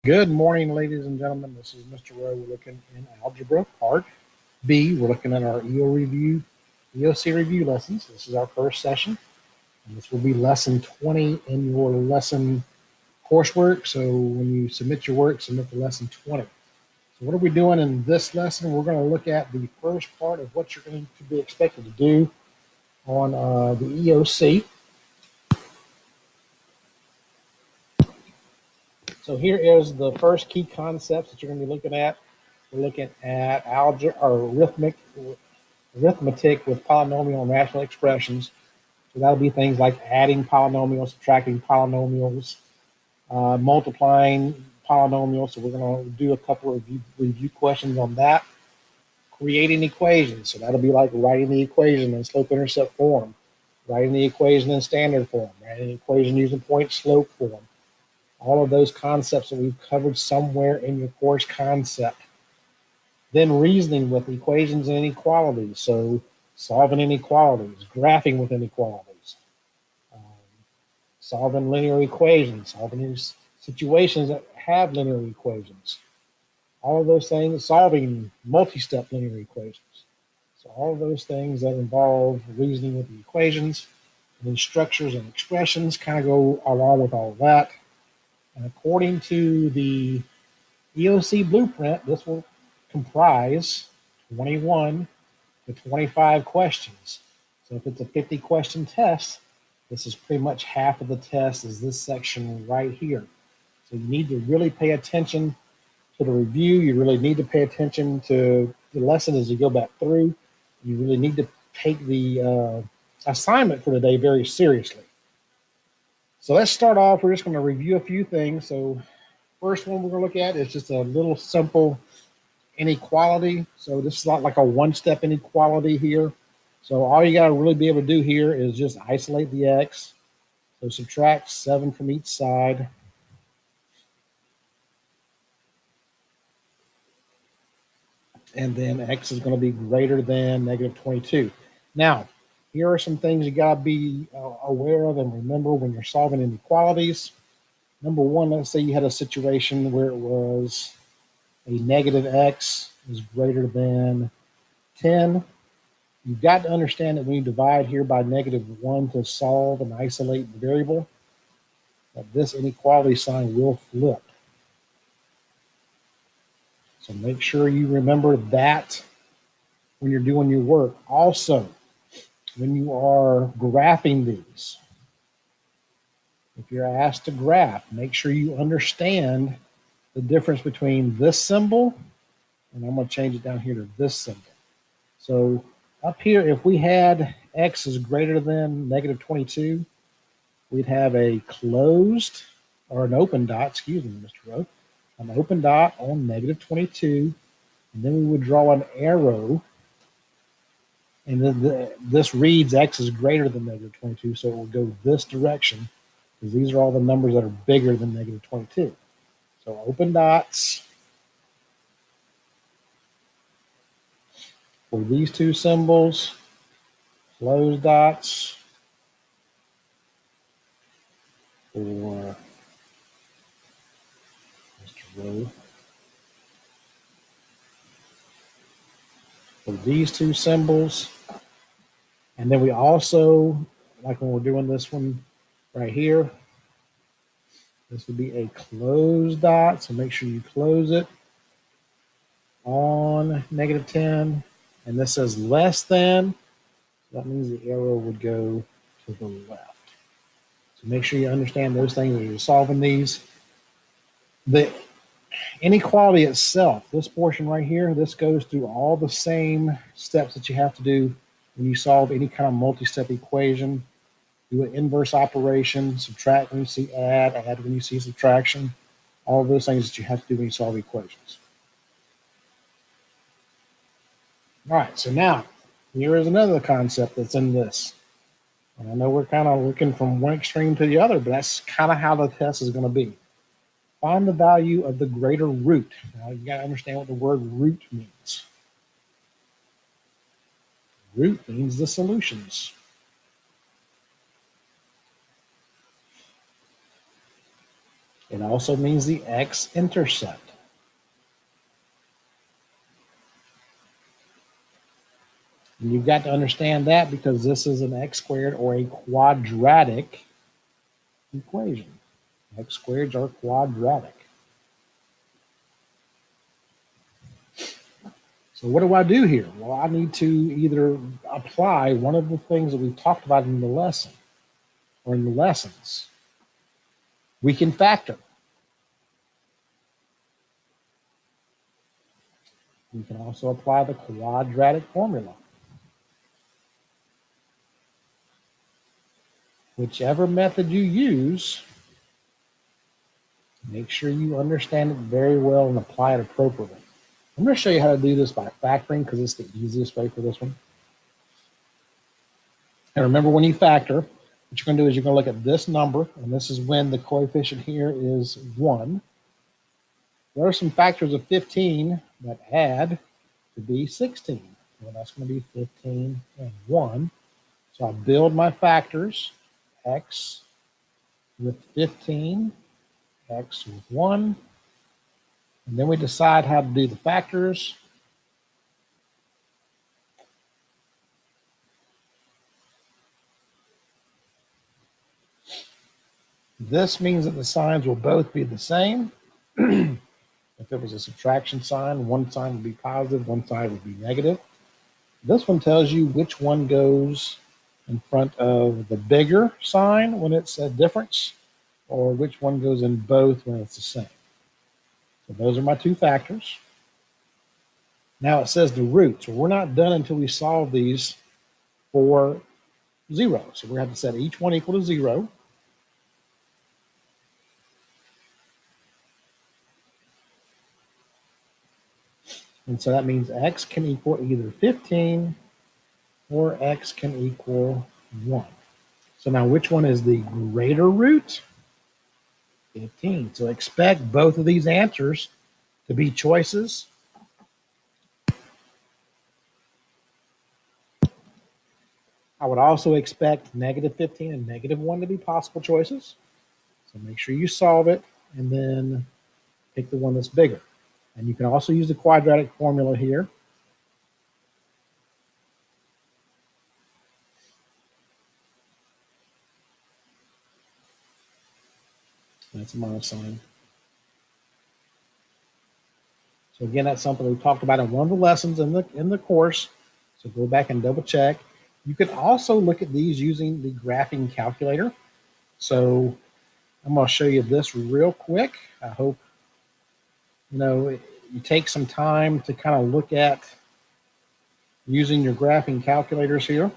Good morning, ladies and gentlemen. This is Mr. Rowe. We're looking in Algebra Part B. We're looking at our EOC review lessons. This is our first session, and this will be lesson 20 in your lesson coursework. So when you submit your work, submit the lesson 20. So what are we doing in this lesson? We're going to look at the first part of what you're going to be expected to do on the EOC. So here is the first key concepts that you're going to be looking at. We're looking at algebra or arithmetic with polynomial and rational expressions. So that'll be things like adding polynomials, subtracting polynomials, multiplying polynomials. So we're going to do a couple of review questions on that. Creating equations. So that'll be like writing the equation in slope-intercept form, writing the equation in standard form, writing the equation using point-slope form. All of those concepts that we've covered somewhere in your course concept. Then reasoning with equations and inequalities. So solving inequalities, graphing with inequalities, um, solving linear equations, solving situations that have linear equations. All of those things, solving multi-step linear equations. So all of those things that involve reasoning with the equations, and then structures and expressions kind of go along with all of that. And according to the EOC blueprint, this will comprise 21 to 25 questions. So if it's a 50 question test, this is pretty much half of the test is this section right here. So you need to really pay attention to the review. You really need to pay attention to the lesson as you go back through. You really need to take the assignment for today very seriously. So let's start off. We're just going to review a few things. So first one we're going to look at is just a little simple inequality. So this is not like a one-step inequality here. So all you got to really be able to do here is just isolate the x. So subtract 7 from each side. And then x is going to be greater than negative 22. Now, here are some things you got to be aware of and remember when you're solving inequalities. Number one, let's say you had a situation where it was a negative x is greater than 10. You've got to understand that when you divide here by negative 1 to solve and isolate the variable, that this inequality sign will flip. So make sure you remember that when you're doing your work. Also, when you are graphing these, if you're asked to graph, make sure you understand the difference between this symbol, and I'm going to change it down here to this symbol. So up here, if we had x is greater than negative 22, we'd have a closed or an open dot, excuse me, Mr. Rowe, an open dot on negative 22, and then we would draw an arrow, and then this reads x is greater than negative 22, so it will go this direction, because these are all the numbers that are bigger than negative 22. So open dots for these two symbols, closed dots for Mr. Rowe. For these two symbols. And then we also, like when we're doing this one right here, this would be a closed dot. So make sure you close it on negative 10. And this says less than. So that means the arrow would go to the left. So make sure you understand those things as you're solving these. The inequality itself, this portion right here, this goes through all the same steps that you have to do when you solve any kind of multi-step equation. Do an inverse operation, subtract when you see add when you see subtraction, all of those things that you have to do when you solve equations. All right, so now here is another concept that's in this. And I know we're kind of looking from one extreme to the other, but that's kind of how the test is going to be. Find the value of the greater root. Now, you got to understand what the word root means. Root means the solutions. It also means the x-intercept. And you've got to understand that because this is an x squared or a quadratic equation. X squareds are quadratic. So what do I do here? Well, I need to either apply one of the things that we've talked about in the lesson or in the lessons. We can factor. We can also apply the quadratic formula. Whichever method you use, make sure you understand it very well and apply it appropriately. I'm going to show you how to do this by factoring because it's the easiest way for this one. And remember, when you factor, what you're going to do is you're going to look at this number, and this is when the coefficient here is 1. There are some factors of 15 that add to be 16. Well, that's going to be 15 and 1. So I build my factors, x with 15, x with 1, and then we decide how to do the factors. This means that the signs will both be the same. If it was a subtraction sign, one sign would be positive, one side would be negative. This one tells you which one goes in front of the bigger sign when it's a difference, or which one goes in both when it's the same. So those are my two factors. Now it says the roots. Well, we're not done until we solve these for 0. So we have to set each one equal to 0. And so that means x can equal either 15 or x can equal 1. So now which one is the greater root? 15. So expect both of these answers to be choices. I would also expect negative 15 and negative 1 to be possible choices. So make sure you solve it and then pick the one that's bigger. And you can also use the quadratic formula here. That's a minus sign. So again, that's something we talked about in one of the lessons in the course. So go back and double check. You can also look at these using the graphing calculator. So I'm going to show you this real quick. I hope you take some time to kind of look at using your graphing calculators here.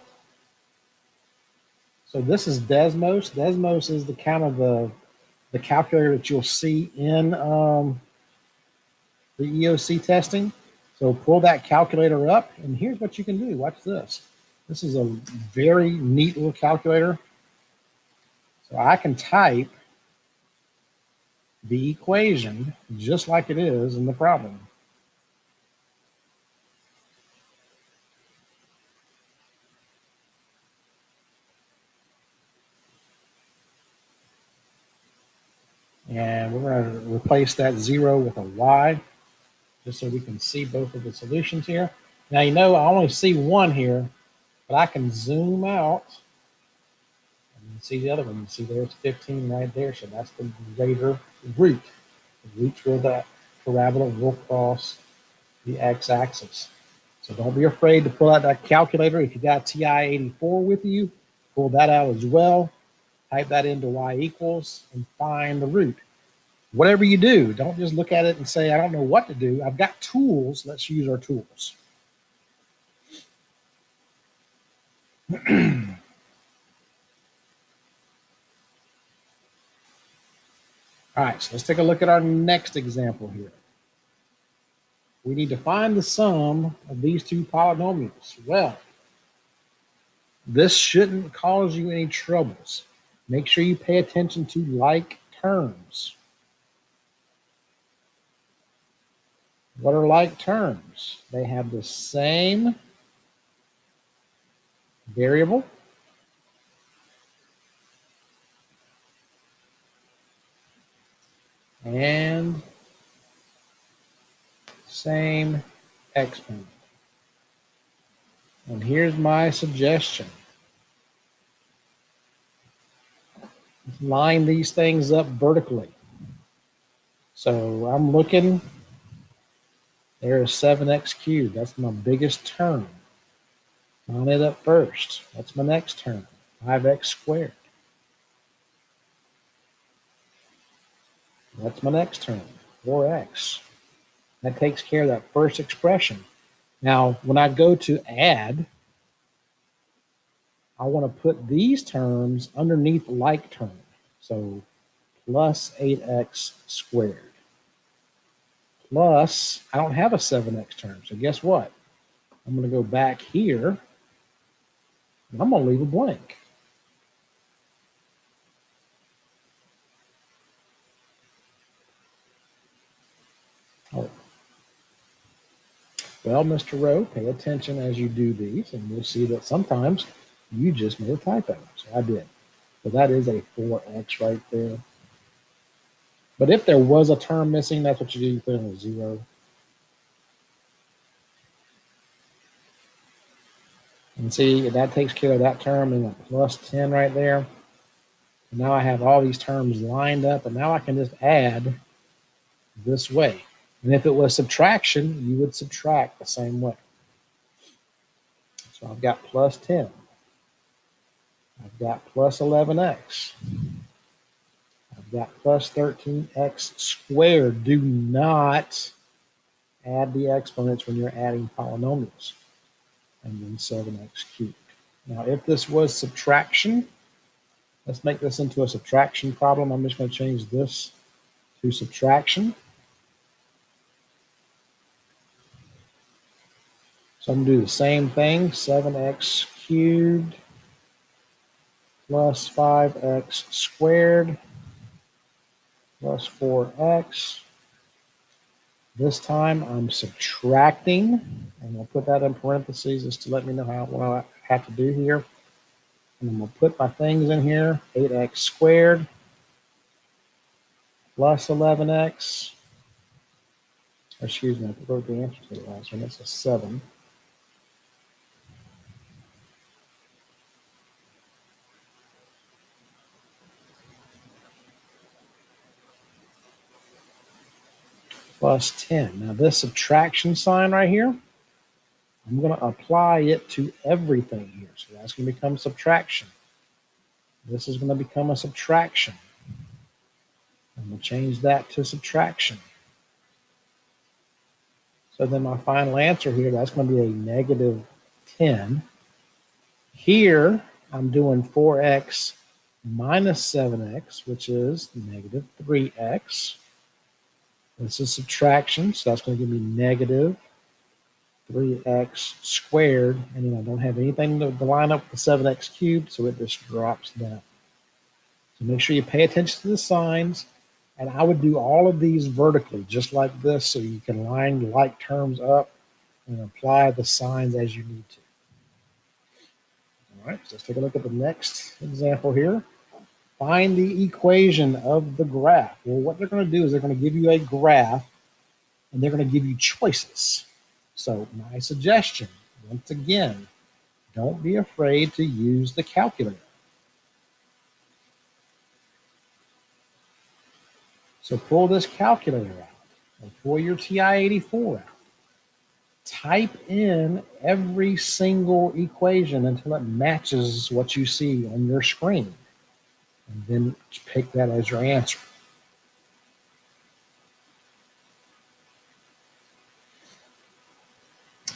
So this is Desmos. Desmos is the kind of the calculator that you'll see in the EOC testing. So pull that calculator up, and here's what you can do. Watch this. This is a very neat little calculator. So I can type the equation just like it is in the problem. And we're going to replace that 0 with a y, just so we can see both of the solutions here. Now, I only see one here, but I can zoom out and see the other one. You see there's 15 right there, so that's the greater root. The root where that parabola will cross the x-axis. So don't be afraid to pull out that calculator. If you got TI-84 with you, pull that out as well. Type that into y equals and find the root. Whatever you do, don't just look at it and say, I don't know what to do. I've got tools. Let's use our tools. All right, so let's take a look at our next example here. We need to find the sum of these two polynomials. Well, this shouldn't cause you any troubles. Make sure you pay attention to like terms. What are like terms? They have the same variable. and same exponent. And here's my suggestion. Line these things up vertically. So I'm looking, there's 7x cubed. That's my biggest term. Line it up first. That's my next term, 5x squared. That's my next term, 4x. That takes care of that first expression. Now, when I go to add, I want to put these terms underneath like term. So plus 8x squared. Plus, I don't have a 7x term. So guess what? I'm going to go back here, and I'm going to leave a blank. Oh. Well, Mr. Rowe, pay attention as you do these, and you'll see that sometimes you just made a typo. So I did. So that is a 4x right there. But if there was a term missing, that's what you do. You put in a 0. And see, that takes care of that term and a plus 10 right there. And now I have all these terms lined up, and now I can just add this way. And if it was subtraction, you would subtract the same way. So I've got plus 10. I've got plus 11x. I've got plus 13x squared. Do not add the exponents when you're adding polynomials. And then 7x cubed. Now, if this was subtraction, let's make this into a subtraction problem. I'm just going to change this to subtraction. So I'm going to do the same thing, 7x cubed plus 5x squared plus 4x. This time I'm subtracting, and I'll put that in parentheses just to let me know what I have to do here. And I'm going to put my things in here, 8x squared plus 11x. Excuse me, I wrote the answer to the last one. It's a 7. Plus 10. Now this subtraction sign right here, I'm going to apply it to everything here. So that's going to become subtraction. This is going to become a subtraction. I'm going to change that to subtraction. So then my final answer here, that's going to be a negative 10. Here, I'm doing 4x minus 7x, which is negative 3x. This is subtraction, so that's going to give me negative 3x squared, and then I don't have anything to line up with the 7x cubed, so it just drops down. So make sure you pay attention to the signs, and I would do all of these vertically, just like this, so you can line like terms up and apply the signs as you need to. All right, so let's take a look at the next example here. Find the equation of the graph. Well, what they're going to do is they're going to give you a graph, and they're going to give you choices. So my suggestion, once again, don't be afraid to use the calculator. So pull this calculator out, or pull your TI-84 out. Type in every single equation until it matches what you see on your screen, and then pick that as your answer.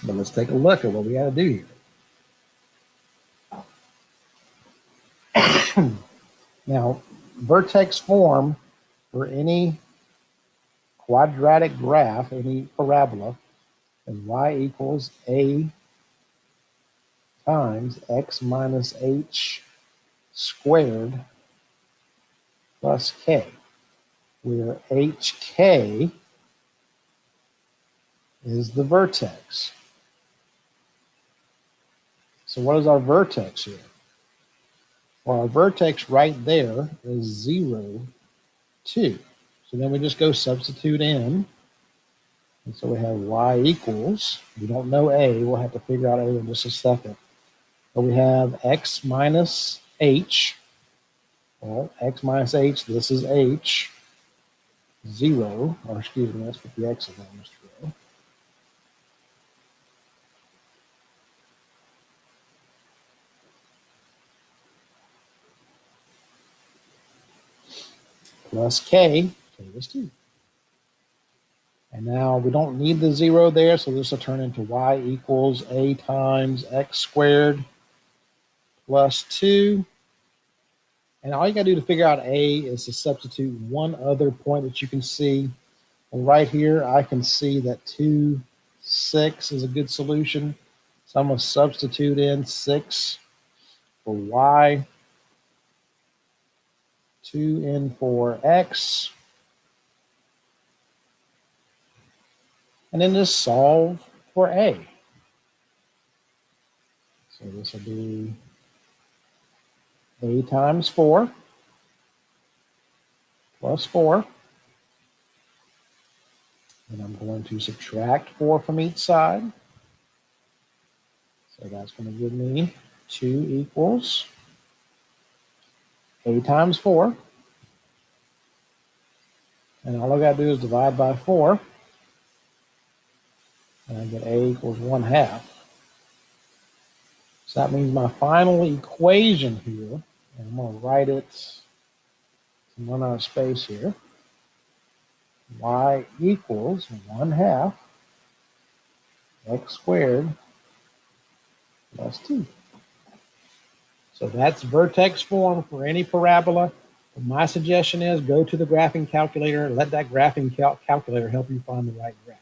But let's take a look at what we got to do here. Now, vertex form for any quadratic graph, any parabola, is y equals a times x minus h squared plus k, where hk is the vertex. So what is our vertex here? Well, our vertex right there is 0, 2. So then we just go substitute in. And so we have y equals, we don't know a, we'll have to figure out a in just a second. But we have x minus h. Well, x minus h, this is h, 0, or excuse me, let's put the x in minus 0. Plus k is 2. And now we don't need the 0 there, so this will turn into y equals a times x squared plus 2. And all you got to do to figure out a is to substitute one other point that you can see. And right here, I can see that 2, 6 is a good solution. So I'm going to substitute in 6 for y, 2 in for x, and then just solve for a. So this will be a times 4 plus 4. And I'm going to subtract 4 from each side. So that's going to give me 2 equals a times 4. And all I got to do is divide by 4. And I get a equals 1/2. So that means my final equation here, and I'm going to write it to run out of space here, y equals 1/2 x squared plus 2. So that's vertex form for any parabola. My suggestion is go to the graphing calculator, let that graphing calculator help you find the right graph.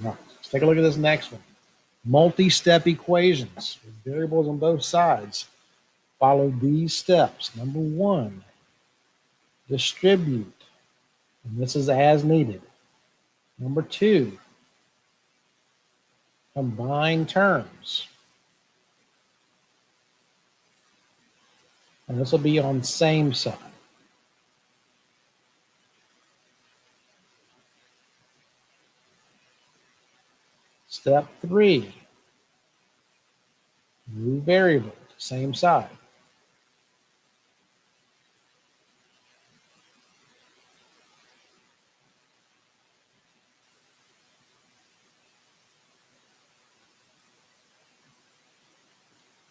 All right, let's take a look at this next one. Multi-step equations with variables on both sides. Follow these steps. Number 1, distribute. And this is as needed. Number 2, combine terms. And this will be on same side. Step 3, move variable to same side.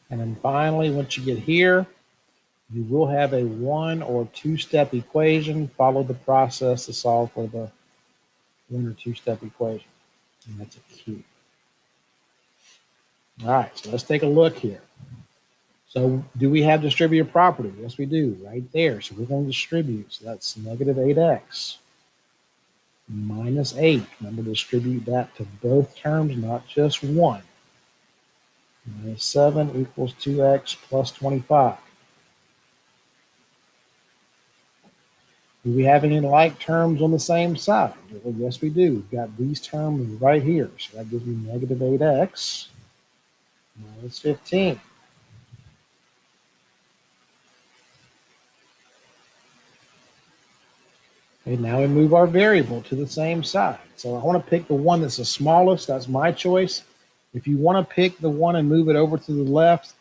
And then finally, once you get here, you will have a 1 or 2-step equation. Follow the process to solve for the 1 or 2-step equation. And that's a key. All right, so let's take a look here. So do we have distributive property? Yes, we do, right there. So we're going to distribute. So that's negative 8x minus 8. Remember, distribute that to both terms, not just one. Minus 7 equals 2x plus 25. Do we have any like terms on the same side? Well, yes, we do. We've got these terms right here. So that gives me negative 8x minus 15. Okay, now we move our variable to the same side. So I want to pick the one that's the smallest. That's my choice. If you want to pick the one and move it over to the left,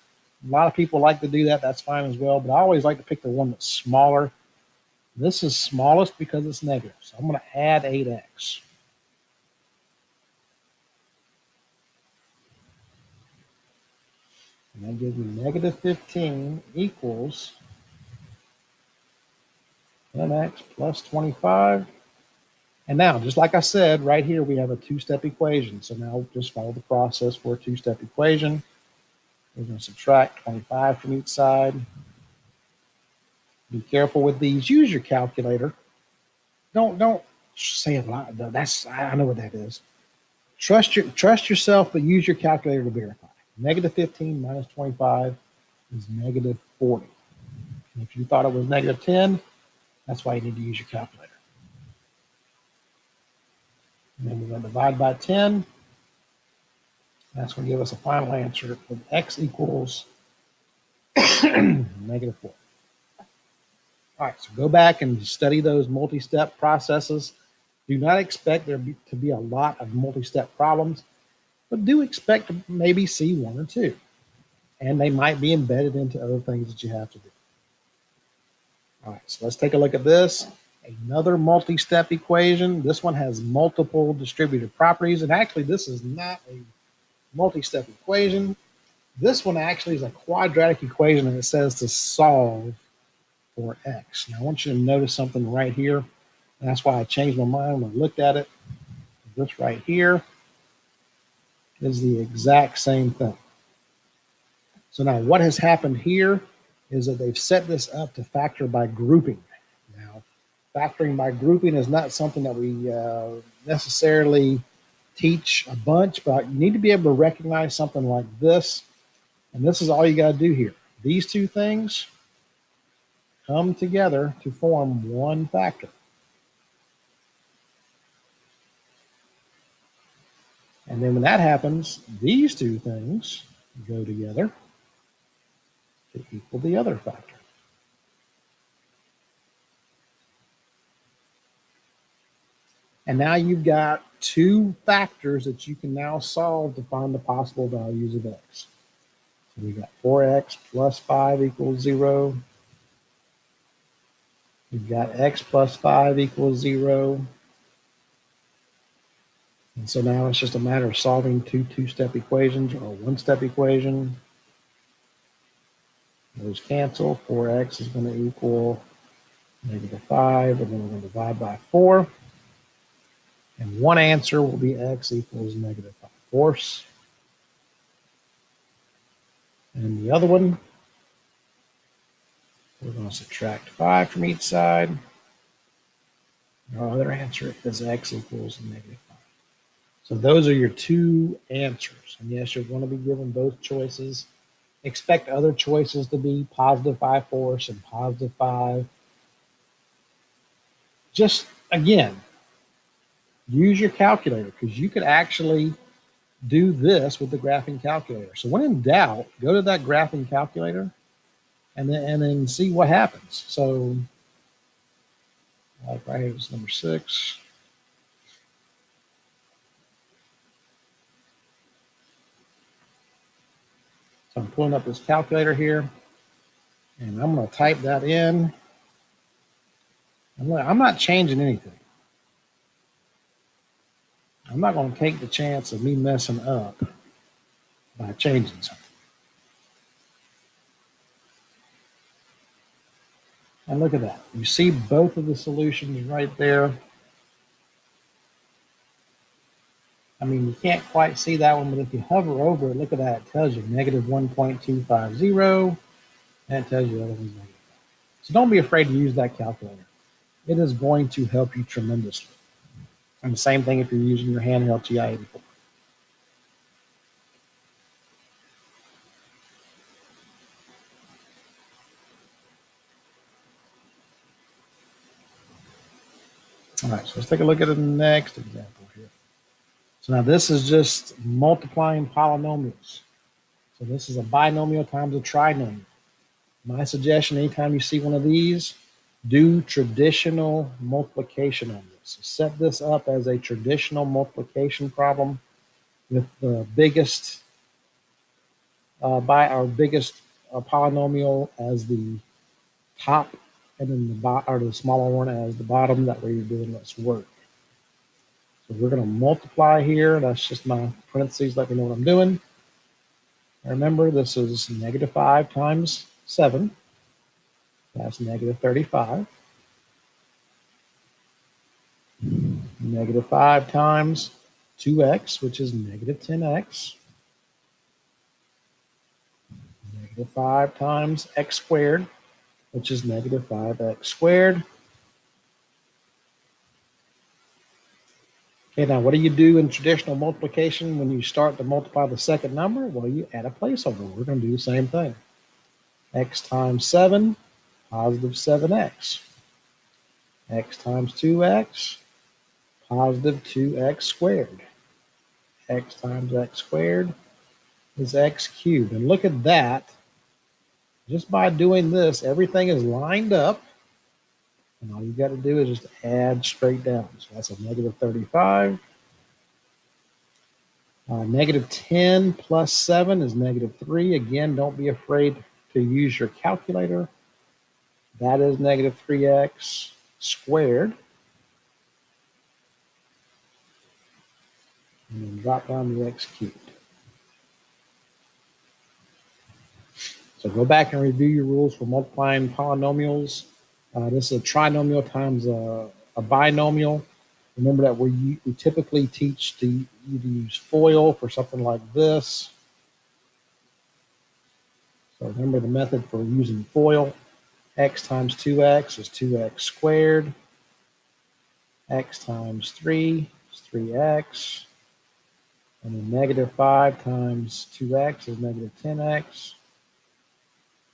a lot of people like to do that. That's fine as well. But I always like to pick the one that's smaller. This is smallest because it's negative. So I'm going to add 8x. And that gives me negative 15 equals 10x plus 25. And now, just like I said, right here we have a 2-step equation. So now just follow the process for a 2-step equation. We're going to subtract 25 from each side. Be careful with these. Use your calculator. Don't say a lot. I know what that is. Trust yourself, but use your calculator to verify. Negative 15 minus 25 is negative 40. And if you thought it was negative 10, that's why you need to use your calculator. And then we're going to divide by 10. That's going to give us a final answer of x equals -4. All right, so go back and study those multi-step processes. Do not expect there to be a lot of multi-step problems, but do expect to maybe see one or two. And they might be embedded into other things that you have to do. All right, so let's take a look at this. Another multi-step equation. This one has multiple distributive properties. And actually, this is not a multi-step equation. This one actually is a quadratic equation, and it says to solve for x. Now, I want you to notice something right here. And that's why I changed my mind when I looked at it. This right here is the exact same thing. So now what has happened here is that they've set this up to factor by grouping. Now, factoring by grouping is not something that we necessarily teach a bunch, but you need to be able to recognize something like this. And this is all you got to do here. These two things come together to form one factor. And then when that happens, these two things go together to equal the other factor. And now you've got two factors that you can now solve to find the possible values of x. So we got 4x plus 5 equals 0. We've got x plus 5 equals 0. And so now it's just a matter of solving two-step equations or a one-step equation. Those cancel. 4x is going to equal -5, and then we're going to divide by 4. And one answer will be x equals -5/4. And the other one, we're going to subtract 5 from each side. Our other answer is x equals -5. So those are your two answers. And yes, you're going to be given both choices. Expect other choices to be +5/4 and +5. Just, again, use your calculator, because you could actually do this with the graphing calculator. So when in doubt, go to that graphing calculator and then see what happens. So like right here is number 6. So I'm pulling up this calculator here, and I'm going to type that in. I'm not changing anything. I'm not going to take the chance of me messing up by changing something. And look at that. You see both of the solutions right there. I mean, you can't quite see that one, but if you hover over it, look at that. It tells you -1.250, and it tells you the other one's -5. So don't be afraid to use that calculator. It is going to help you tremendously. And the same thing if you're using your handheld TI-84. All right, so let's take a look at the next example here. So now this is just multiplying polynomials. So this is a binomial times a trinomial. My suggestion, anytime you see one of these, do traditional multiplication on this. So set this up as a traditional multiplication problem with the biggest polynomial as the top, and then the smaller one as the bottom. That way you're doing less work. So we're going to multiply here. That's just my parentheses. Let me know what I'm doing. Remember, this is -5 times 7. That's -35. -5 times 2x, which is -10x. -5 times x squared, which is -5x squared. Okay, now what do you do in traditional multiplication when you start to multiply the second number? Well, you add a placeholder. We're going to do the same thing. X times 7, +7x. X times 2x, +2x squared. x times x squared is x cubed. And look at that. Just by doing this, everything is lined up. And all you got to do is just add straight down. So that's a negative 35. Negative 10 plus 7 is negative 3. Again, don't be afraid to use your calculator. That is negative 3x squared. And then drop down the x cubed. So go back and review your rules for multiplying polynomials. This is a trinomial times a binomial. Remember that we typically teach to use FOIL for something like this. So remember the method for using FOIL. X times 2x is 2x squared. X times 3 is 3x. And then negative 5 times 2x is negative 10x.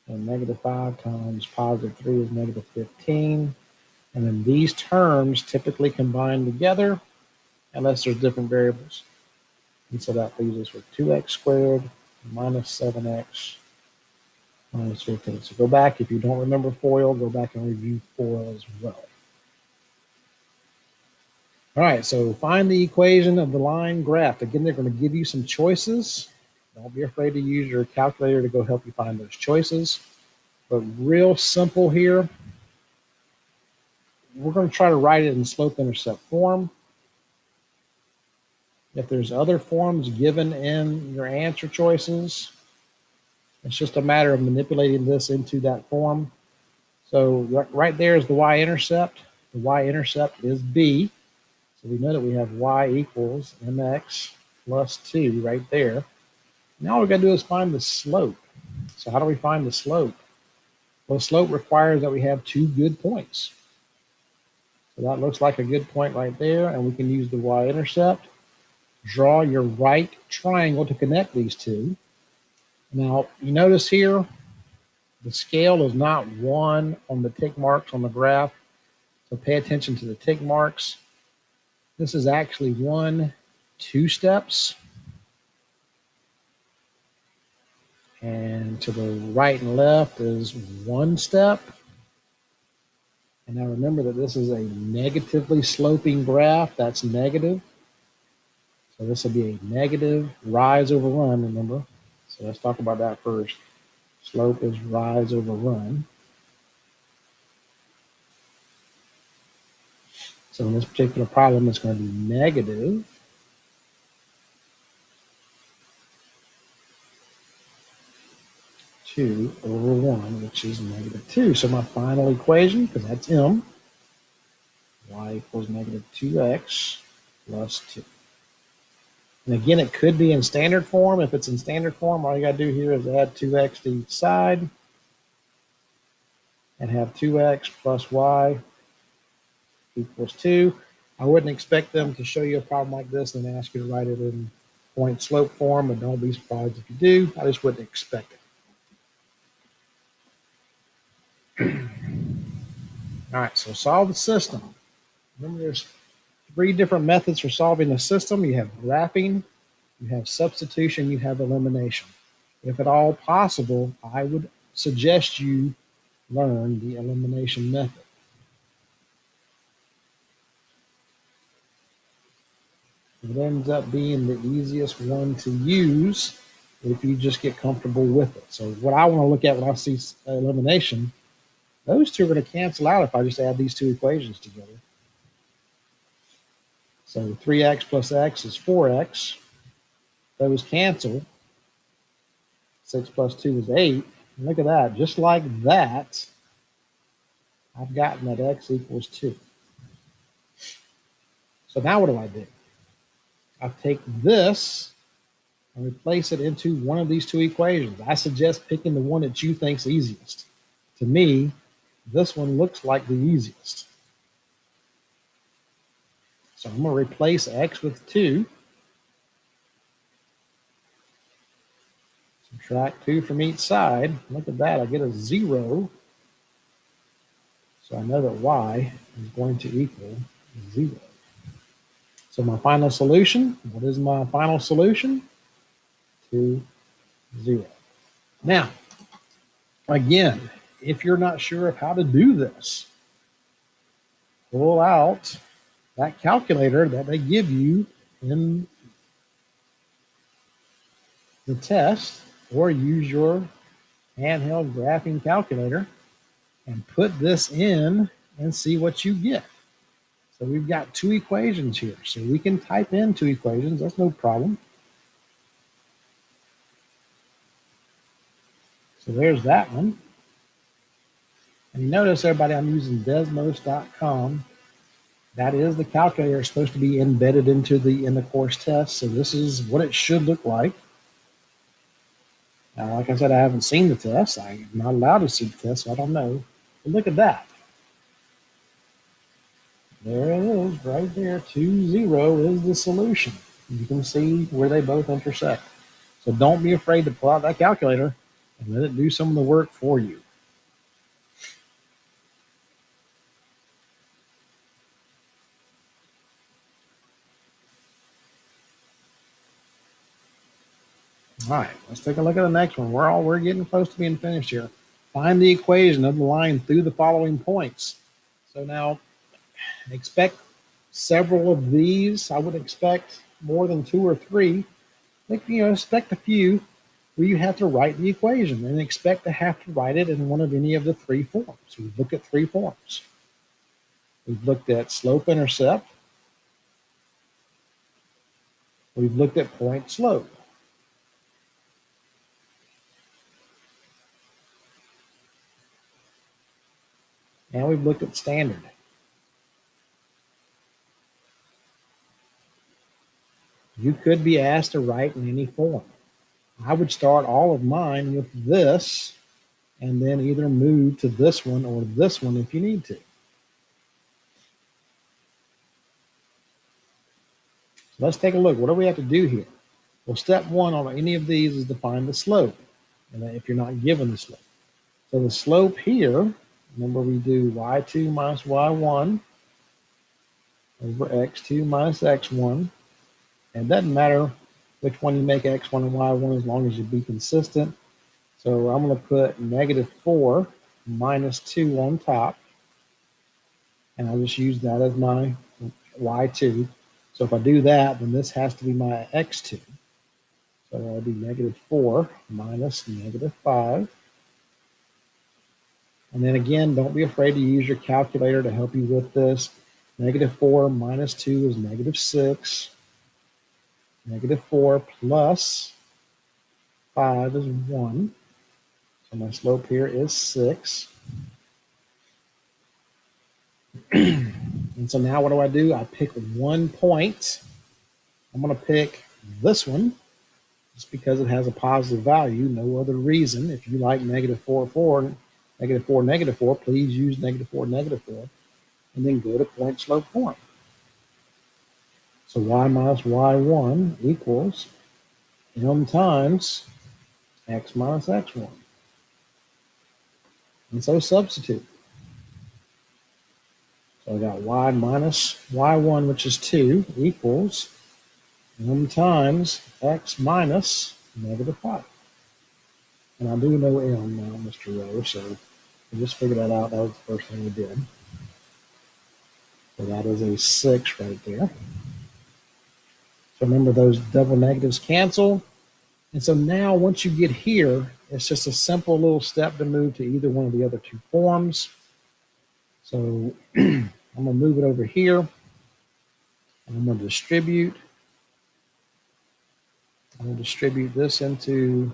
And negative 5 times positive 3 is negative 15. And then these terms typically combine together unless there's different variables. And so that leaves us with 2x squared minus 7x minus 15. So go back, if you don't remember FOIL, go back and review FOIL as well. All right, so find the equation of the line graph. Again, they're going to give you some choices. Don't be afraid to use your calculator to go help you find those choices. But real simple here. We're going to try to write it in slope-intercept form. If there's other forms given in your answer choices, it's just a matter of manipulating this into that form. So right there is the y-intercept. The y-intercept is b. So we know that we have y equals mx plus 2 right there. Now all we've got to do is find the slope. So how do we find the slope? Well, the slope requires that we have two good points. So that looks like a good point right there, and we can use the y-intercept. Draw your right triangle to connect these two. Now, you notice here, the scale is not 1 on the tick marks on the graph, so pay attention to the tick marks. This is actually 1, 2 steps. And to the right and left is 1 step. And now remember that this is a negatively sloping graph. That's negative. So this will be a negative rise over run, remember. So let's talk about that first. Slope is rise over run. So in this particular problem, it's going to be negative 2 over 1, which is negative 2. So my final equation, because that's m, y equals negative 2x plus 2. And again, it could be in standard form. If it's in standard form, all you got to do here is add 2x to each side and have 2x plus y equals 2. I wouldn't expect them to show you a problem like this and ask you to write it in point slope form, but don't be surprised if you do. I just wouldn't expect it. All right, so solve the system. Remember, there's 3 different methods for solving the system. You have graphing, you have substitution, you have elimination. If at all possible, I would suggest you learn the elimination method. It ends up being the easiest one to use if you just get comfortable with it. So what I want to look at when I see elimination, those two are going to cancel out if I just add these 2 equations together. So 3x plus x is 4x. Those cancel. 6 plus 2 is 8. And look at that. Just like that, I've gotten that x equals 2. So now what do I do? I take this and replace it into one of these 2 equations. I suggest picking the one that you think's easiest. To me, this one looks like the easiest. So I'm going to replace x with 2. Subtract 2 from each side. Look at that. I get a 0. So I know that y is going to equal 0. So my final solution, what is my final solution? 2, 0. Now, again, if you're not sure of how to do this, pull out that calculator that they give you in the test, or use your handheld graphing calculator and put this in and see what you get. So we've got 2 equations here. So we can type in 2 equations. That's no problem. So there's that one. And you notice, everybody, I'm using Desmos.com. That is the calculator supposed to be embedded into in the course test. So this is what it should look like. Now, like I said, I haven't seen the test. I'm not allowed to see the test, so I don't know. But look at that. There it is, right there. 2, 0 is the solution. You can see where they both intersect. So don't be afraid to pull out that calculator and let it do some of the work for you. All right, let's take a look at the next one. We're getting close to being finished here. Find the equation of the line through the following points. So now, expect several of these. I would expect more than 2 or 3. Expect a few where you have to write the equation, and expect to have to write it in one of any of the 3 forms. We've looked at 3 forms. We've looked at slope-intercept. We've looked at point-slope. And we've looked at standard. You could be asked to write in any form. I would start all of mine with this, and then either move to this one or this one if you need to. So let's take a look. What do we have to do here? Well, step 1 on any of these is to find the slope, and if you're not given the slope. So the slope here, remember we do y2 minus y1 over x2 minus x1. And it doesn't matter which one you make x1 and y1 as long as you be consistent. So I'm going to put -4 minus 2 on top. And I'll just use that as my y2. So if I do that, then this has to be my x2. So that'll be -4 minus -5. And then again, don't be afraid to use your calculator to help you with this. -4 minus 2 is -6. -4 plus 5 is 1. So my slope here is 6. And so now what do? I pick one point. I'm going to pick this one just because it has a positive value. No other reason. If you like -4, 4, -4, -4, please use -4, -4, and then go to point slope form. So y minus y1 equals m times x minus x1. And so substitute. So I got y minus y1, which is 2, equals m times x minus -5. And I do know m now, Mr. Rowe, so we just figured that out. That was the first thing we did. So that is a 6 right there. So remember, those double negatives cancel. And so now once you get here, it's just a simple little step to move to either one of the other 2 forms. So I'm going to move it over here. And I'm going to distribute. I'm going to distribute this into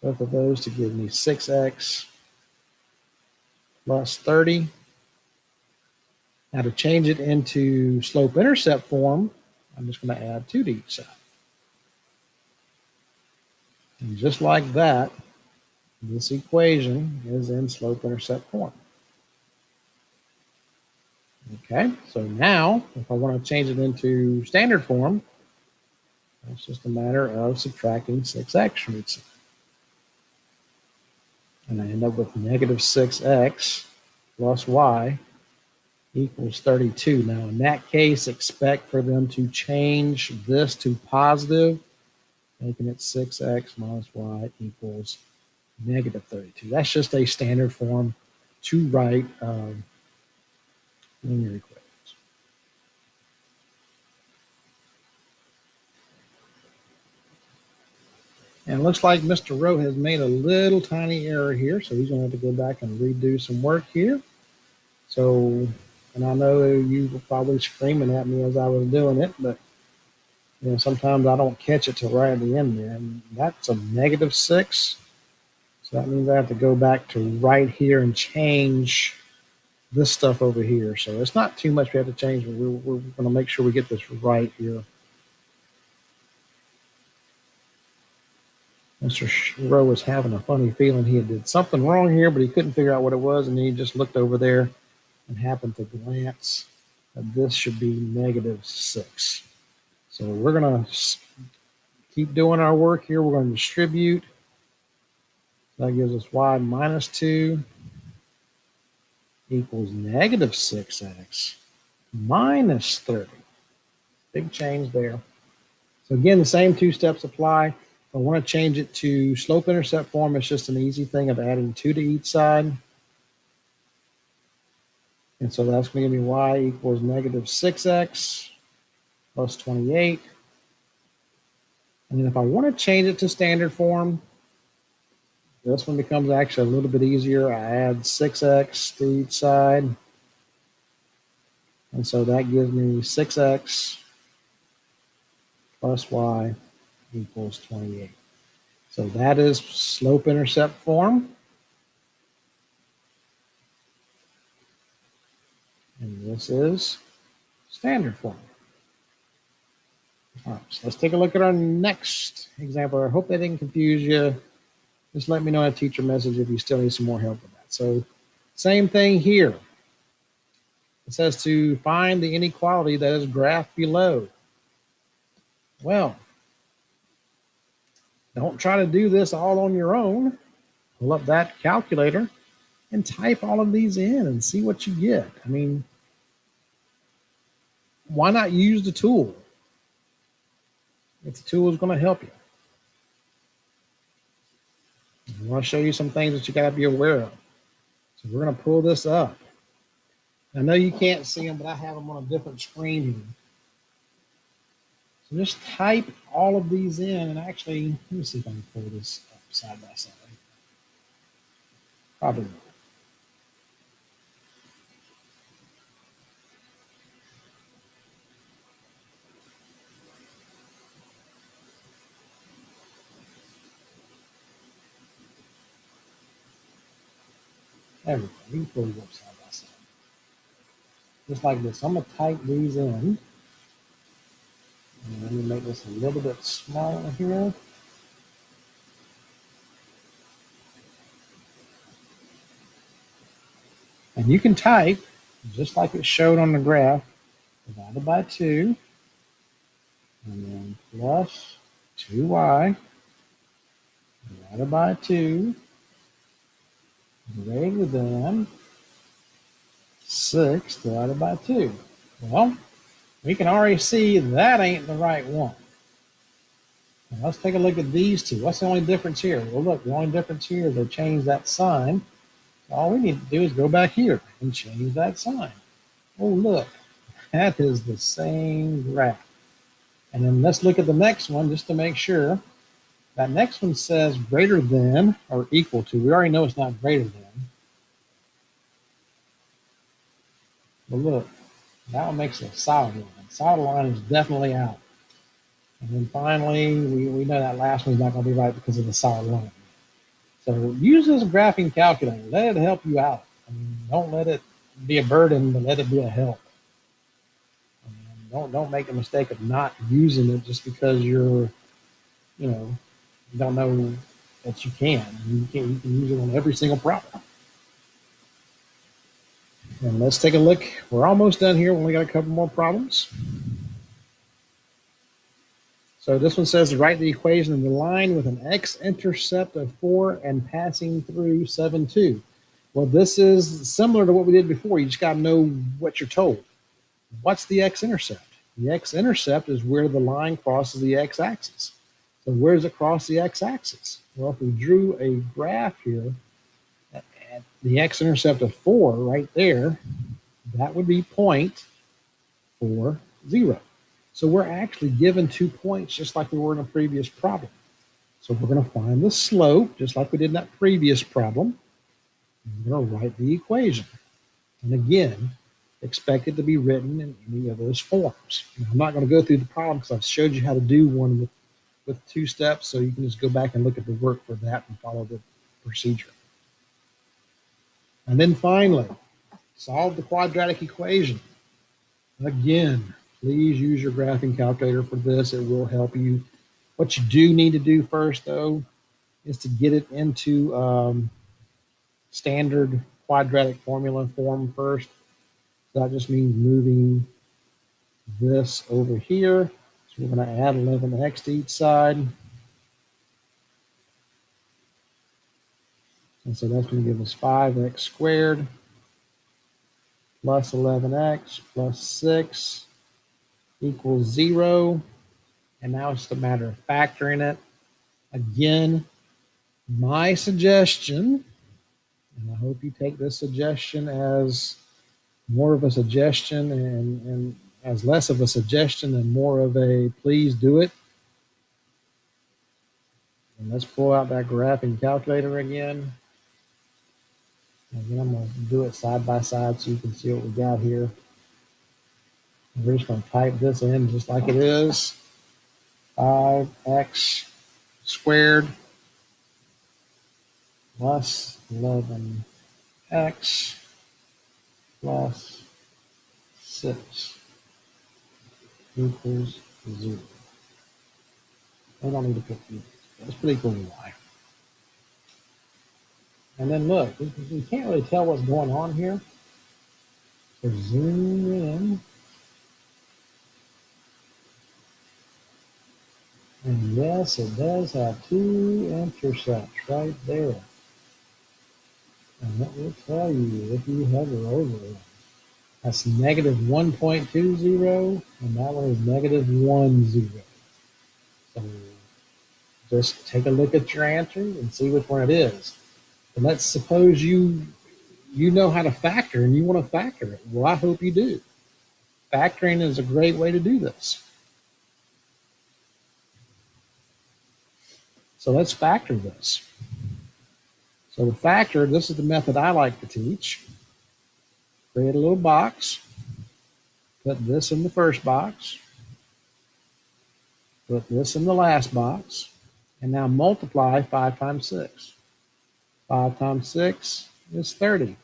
both of those to give me 6x plus 30. Now to change it into slope-intercept form, I'm just going to add 2 to each side. And just like that, this equation is in slope-intercept form. Okay, so now if I want to change it into standard form, it's just a matter of subtracting 6x from each side. And I end up with -6x plus y equals 32. Now, in that case, expect for them to change this to positive, making it 6x minus y equals negative 32. That's just a standard form to write linear equations. And it looks like Mr. Rowe has made a little tiny error here, so he's going to have to go back and redo some work here. So, and I know you were probably screaming at me as I was doing it, but you know, sometimes I don't catch it till right at the end there. And that's a negative 6. So that means I have to go back to right here and change this stuff over here. So it's not too much we have to change, but we're going to make sure we get this right here. Mr. Rowe was having a funny feeling he did something wrong here, but he couldn't figure out what it was, and then he just looked over there and happened to glance that this should be negative 6. So we're going to keep doing our work here. We're going to distribute. That gives us y minus 2 equals negative 6x minus 30. Big change there. So again, the same two steps apply. If I want to change it to slope-intercept form, it's just an easy thing of adding 2 to each side. And so that's going to give me y equals negative 6x plus 28. And then if I want to change it to standard form, this one becomes actually a little bit easier. I add 6x to each side. And so that gives me 6x plus y equals 28. So that is slope-intercept form. And this is standard form. All right, so let's take a look at our next example. I hope that didn't confuse you. Just let me know in a teacher message if you still need some more help with that. So same thing here. It says to find the inequality that is graphed below. Well, don't try to do this all on your own. Pull up that calculator and type all of these in and see what you get. I mean, why not use the tool if the tool is going to help you? I want to show you some things that you got to be aware of. So we're going to pull this up. I know you can't see them, but I have them on a different screen here. So just type all of these in, and actually, let me see if I can pull this up side by side. Probably not. There we go. We can pull these up side by side. Just like this. I'm going to type these in. And let me make this a little bit smaller here. And you can type, just like it showed on the graph, divided by 2, and then plus 2y, divided by 2, greater than 6 divided by 2. Well, we can already see that ain't the right one. Now let's take a look at these two. What's the only difference here? Well, look, the only difference here is they changed that sign. All we need to do is go back here and change that sign. Oh, look, that is the same graph. And then let's look at the next one just to make sure. That next one says greater than or equal to. We already know it's not greater than. But look, that one makes a solid line. Solid line is definitely out. And then finally, we know that last one's not going to be right because of the solid line. So use this graphing calculator. Let it help you out. I mean, don't let it be a burden, but let it be a help. Don't make the mistake of not using it just because you're, don't know that you can. You can use it on every single problem. And let's take a look. We're almost done here. We only got a couple more problems. So this one says to write the equation in the line with an x-intercept of 4 and passing through 7, 2. Well, this is similar to what we did before. You just got to know what you're told. What's the x-intercept? The x-intercept is where the line crosses the x-axis. So where does it cross the x-axis? Well, if we drew a graph here at the x-intercept of 4 right there, that would be 0.40. So we're actually given 2 points just like we were in a previous problem. So we're going to find the slope just like we did in that previous problem. We're going to write the equation. And again, expect it to be written in any of those forms. Now, I'm not going to go through the problem because I've showed you how to do one with 2 steps, so you can just go back and look at the work for that and follow the procedure. And then finally, solve the quadratic equation. Again, please use your graphing calculator for this. It will help you. What you do need to do first, though, is to get it into standard quadratic formula form first. So that just means moving this over here. So we're going to add 11x to each side. And so that's going to give us 5x squared plus 11x plus 6 equals 0. And now it's just a matter of factoring it. Again, my suggestion, and I hope you take this suggestion as more of a suggestion and as less of a suggestion and more of a please do it. And let's pull out that graphing calculator again. Again, I'm going to do it side by side so you can see what we got here. And we're just going to type this in just like it is. 5x squared plus 11x plus 6 equals 0. I don't need to put equals. Let's put equal to y. And then look, we can't really tell what's going on here. So zoom in. And yes, it does have 2 intercepts right there. And let me tell you, if you hover over it, that's negative 1.20, and that one is negative 10. So just take a look at your answers and see which one it is. And let's suppose you know how to factor and you want to factor it. Well, I hope you do. Factoring is a great way to do this. So let's factor this. So to factor, this is the method I like to teach. Create a little box. Put this in the first box. Put this in the last box. And now multiply 5 times 6. 5 times 6 is 30.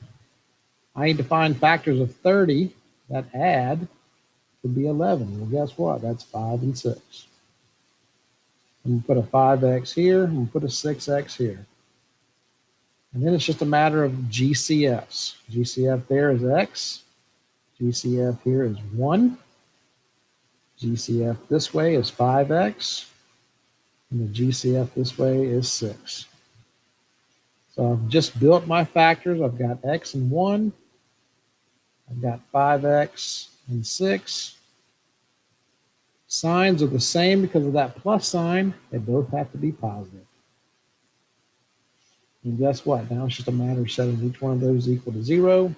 I need to find factors of 30 that add to be 11. Well, guess what? That's 5 and 6. I'm going to put a 5x here. I'm going to put a 6x here. And then it's just a matter of GCFs. GCF there is x. GCF here is 1. GCF this way is 5x. And the GCF this way is 6. So I've just built my factors. I've got x and 1. I've got 5x and 6. Signs are the same because of that plus sign. They both have to be positive. And guess what? Now it's just a matter of setting each one of those equal to 0.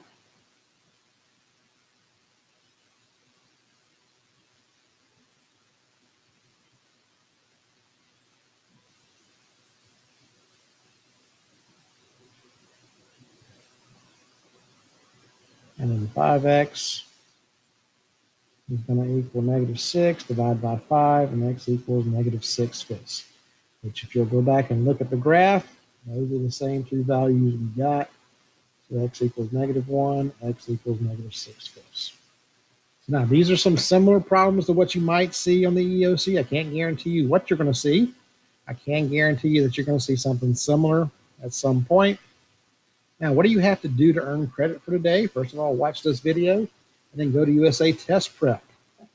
And then 5x is going to equal negative 6 divided by 5, and x equals negative 6/5. Which if you'll go back and look at the graph, those are the same 2 values we got. So x equals negative 1, x equals negative 6/5. So now these are some similar problems to what you might see on the EOC. I can't guarantee you what you're going to see. I can guarantee you that you're going to see something similar at some point. Now, what do you have to do to earn credit for today? First of all, watch this video and then go to USA Test Prep.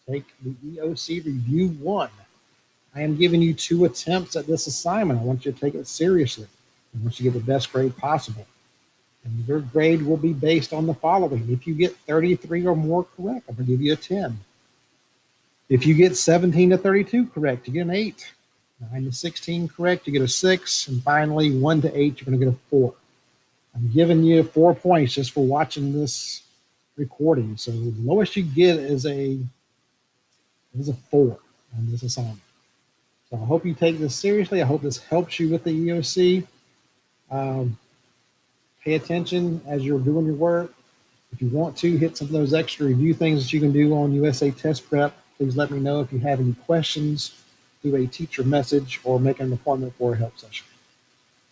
Take the EOC Review 1. I am giving you 2 attempts at this assignment. I want you to take it seriously. I want you to get the best grade possible. And your grade will be based on the following. If you get 33 or more correct, I'm going to give you a 10. If you get 17 to 32 correct, you get an 8. 9 to 16 correct, you get a 6. And finally, 1 to 8, you're going to get a 4. I'm giving you 4 points just for watching this recording. So the lowest you get is a 4 on this assignment. So I hope you take this seriously. I hope this helps you with the EOC. Pay attention as you're doing your work. If you want to hit some of those extra review things that you can do on USA Test Prep, please let me know if you have any questions. Do a teacher message or make an appointment for a help session.